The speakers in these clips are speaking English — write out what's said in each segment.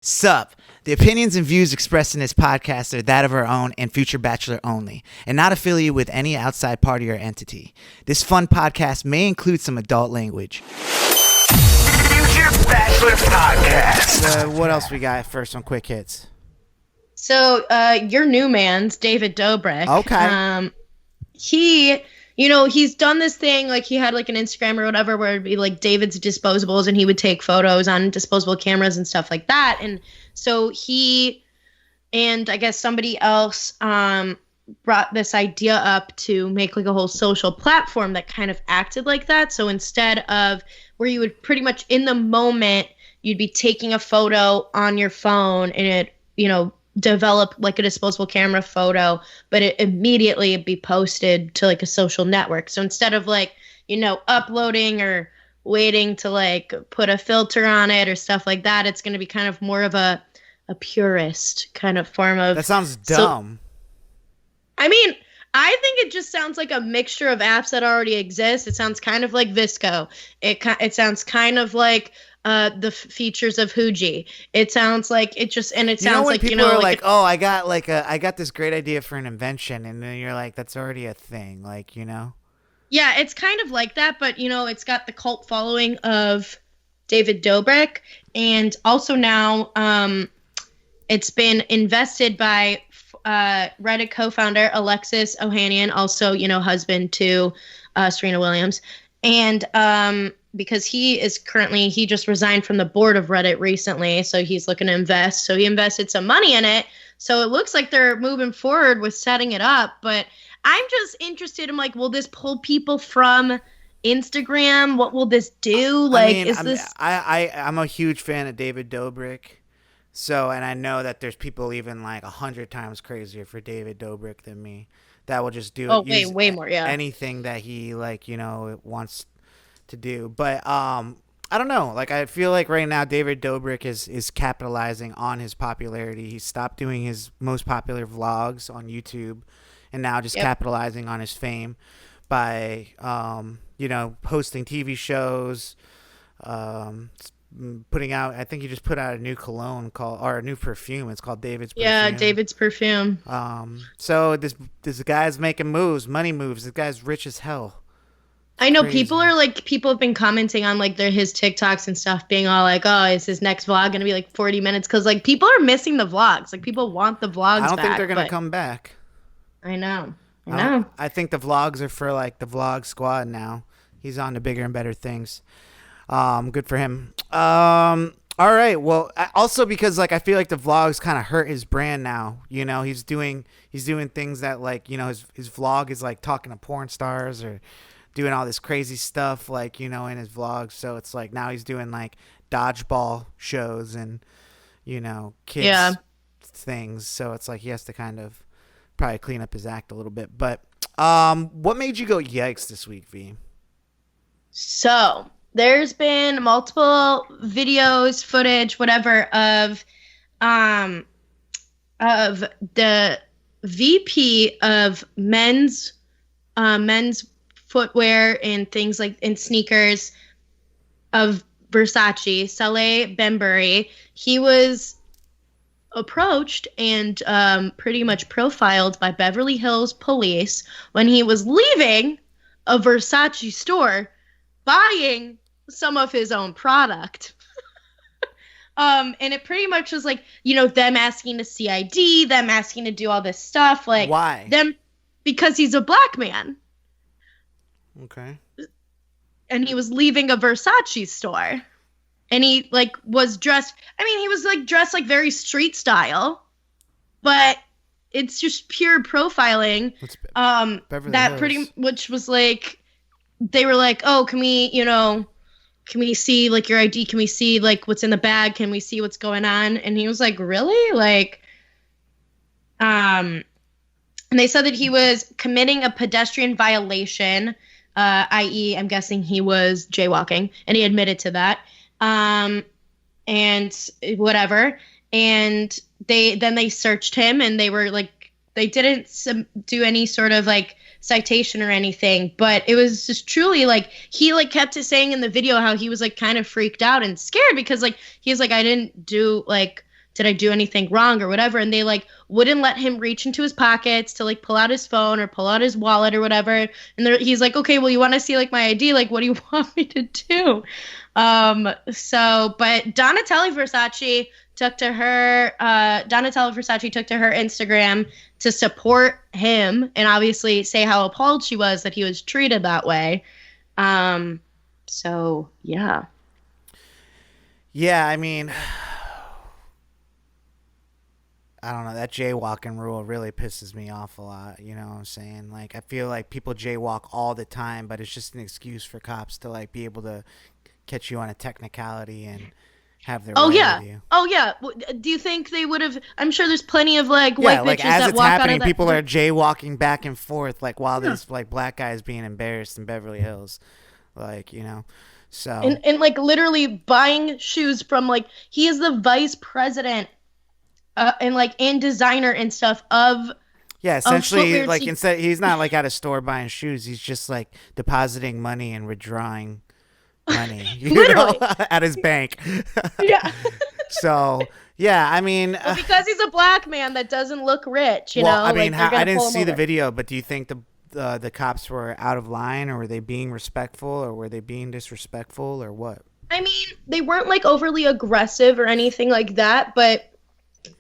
Sup. The opinions and views expressed in this podcast are that of our own and Future Bachelor only, and not affiliated with any outside party or entity. This fun podcast may include some adult language. Future Bachelor Podcast. What else we got first on Quick Hits? So, your new man's David Dobrik. Okay. He's done this thing, like he had like an Instagram or whatever where it'd be like David's disposables and he would take photos on disposable cameras and stuff like that. And so he and I guess somebody else brought this idea up to make like a whole social platform that kind of acted like that. So instead of where you would pretty much in the moment, you'd be taking a photo on your phone and it, develop like a disposable camera photo, but it immediately be posted to like a social network. So instead of like, uploading or waiting to like put a filter on it or stuff like that, it's going to be kind of more of a purist kind of form of. That sounds dumb. I think it just sounds like a mixture of apps that already exist. It sounds kind of like Visco. It sounds kind of like the features of Huji. It sounds like it just, and it sounds like people are like, oh, I got this great idea for an invention, and then you're like, that's already a thing, Yeah, it's kind of like that, but it's got the cult following of David Dobrik, and also now it's been invested by Reddit co-founder Alexis Ohanian, also husband to Serena Williams, and because he just resigned from the board of Reddit recently, so he's looking to invest. So he invested some money in it. So it looks like they're moving forward with setting it up. But I'm just interested in will this pull people from Instagram? What will this do? I'm a huge fan of David Dobrik. So, and I know that there's people even 100 times crazier for David Dobrik than me that will just do way more, yeah. Anything that he wants to do. But I don't know, I feel like right now David Dobrik is capitalizing on his popularity. He stopped doing his most popular vlogs on YouTube and now just capitalizing on his fame by hosting TV shows, putting out, I think he just put out a new cologne a new perfume. It's called David's Perfume. Yeah, David's Perfume. So this guy's making moves, money moves. This guy's rich as hell. I know people have been commenting on his TikToks and stuff being all like, oh, is his next vlog going to be 40 minutes? Because people are missing the vlogs. People want the vlogs back. I don't think they're going to come back. I know. I think the vlogs are for the vlog squad now. He's on to bigger and better things. Good for him. All right. Well, also because I feel like the vlogs kind of hurt his brand now. He's doing things that his vlog is talking to porn stars or doing all this crazy stuff in his vlogs. So it's now he's doing dodgeball shows and kids things. So it's he has to kind of probably clean up his act a little bit. But what made you go yikes this week, V? So there's been multiple videos, footage, whatever of the VP of men's footwear and things and sneakers of Versace, Salehe Bembury. He was approached and pretty much profiled by Beverly Hills police when he was leaving a Versace store buying some of his own product. And it pretty much was them asking to see ID, them asking to do all this stuff. Why? Because he's a black man. Okay. And he was leaving a Versace store. And he was dressed, he was dressed very street style, but it's just pure profiling. Beverly that Hills. pretty much was they were oh, can we see your ID? Can we see what's in the bag? Can we see what's going on? And he was really? And they said that he was committing a pedestrian violation, i.e., I'm guessing he was jaywalking, and he admitted to that. And whatever. And they searched him, and they were they didn't do any sort of citation or anything, but it was just truly he kept saying in the video how he was kind of freaked out and scared because he's I didn't do did I do anything wrong or whatever? And they like wouldn't let him reach into his pockets to like pull out his phone or pull out his wallet or whatever. And he's like, okay, well, you want to see like my ID? Like, what do you want me to do? But Donatella Versace took to her Instagram to support him and obviously say how appalled she was that he was treated that way. So yeah. Yeah, I mean, I don't know. That jaywalking rule really pisses me off a lot. You know what I'm saying? Like, I feel like people jaywalk all the time, but it's just an excuse for cops to like be able to catch you on a technicality and have their way with you. Oh yeah. Do you think they would have? I'm sure there's plenty of like white bitches as that it's walk happening, out of that. people are jaywalking back and forth like while this like black guy is being embarrassed in Beverly Hills, like, you know. So and like literally buying shoes from like he is the vice president and designer and stuff of essentially like instead he's not like at a store buying shoes, he's just like depositing money and withdrawing money literally at his bank. Yeah. So yeah, I mean, because he's a black man that doesn't look rich, you know. I mean, like, I didn't see the video, but do you think the cops were out of line, or were they being respectful, or were they being disrespectful, or what? I mean, they weren't like overly aggressive or anything like that, but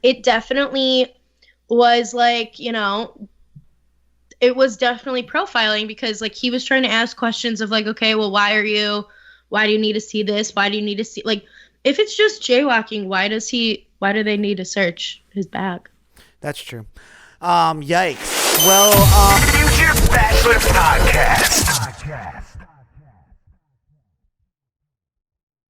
it definitely was like, you know, it was definitely profiling because like he was trying to ask questions of like, okay, well, why do you need to see this? Why do you need to see, like, if it's just jaywalking, why do they need to search his bag? That's true. Yikes. Well, Future Bachelor Podcast.